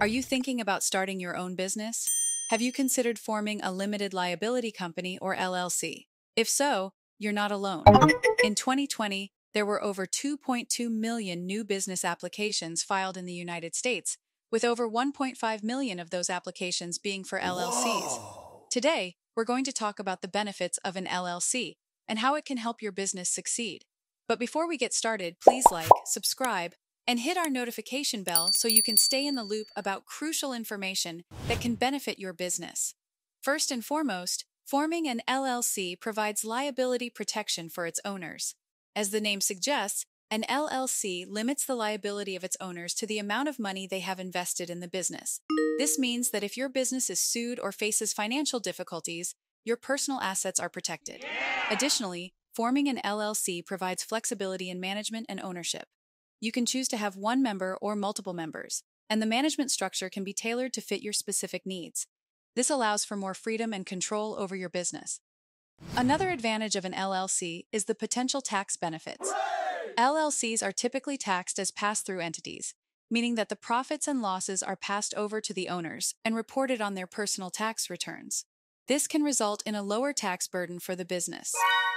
Are you thinking about starting your own business? Have you considered forming a limited liability company or LLC? If so, you're not alone. In 2020, there were over 2.2 million new business applications filed in the United States, with over 1.5 million of those applications being for LLCs. Whoa. Today, we're going to talk about the benefits of an LLC and how it can help your business succeed. But before we get started, please like, subscribe, and hit our notification bell so you can stay in the loop about crucial information that can benefit your business. First and foremost, forming an LLC provides liability protection for its owners. As the name suggests, an LLC limits the liability of its owners to the amount of money they have invested in the business. This means that if your business is sued or faces financial difficulties, your personal assets are protected. Additionally, forming an LLC provides flexibility in management and ownership. You can choose to have one member or multiple members, and the management structure can be tailored to fit your specific needs. This allows for more freedom and control over your business. Another advantage of an LLC is the potential tax benefits. LLCs are typically taxed as pass-through entities, meaning that the profits and losses are passed over to the owners and reported on their personal tax returns. This can result in a lower tax burden for the business.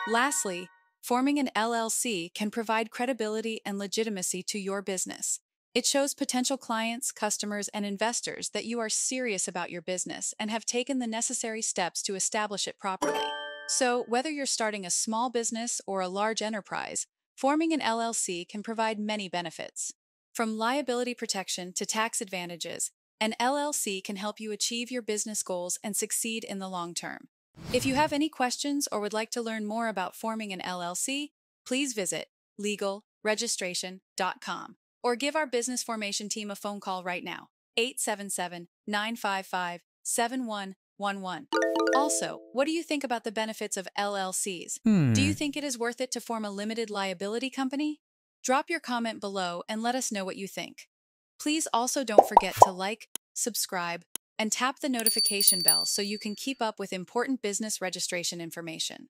Lastly, forming an LLC can provide credibility and legitimacy to your business. It shows potential clients, customers, and investors that you are serious about your business and have taken the necessary steps to establish it properly. So, whether you're starting a small business or a large enterprise, forming an LLC can provide many benefits. From liability protection to tax advantages, an LLC can help you achieve your business goals and succeed in the long term. If you have any questions or would like to learn more about forming an LLC, please visit legalregistration.com or give our business formation team a phone call right now, 877-955-7111. Also, what do you think about the benefits of LLCs? Do you think it is worth it to form a limited liability company? Drop your comment below and let us know what you think. Please also don't forget to like, subscribe, and tap the notification bell so you can keep up with important business registration information.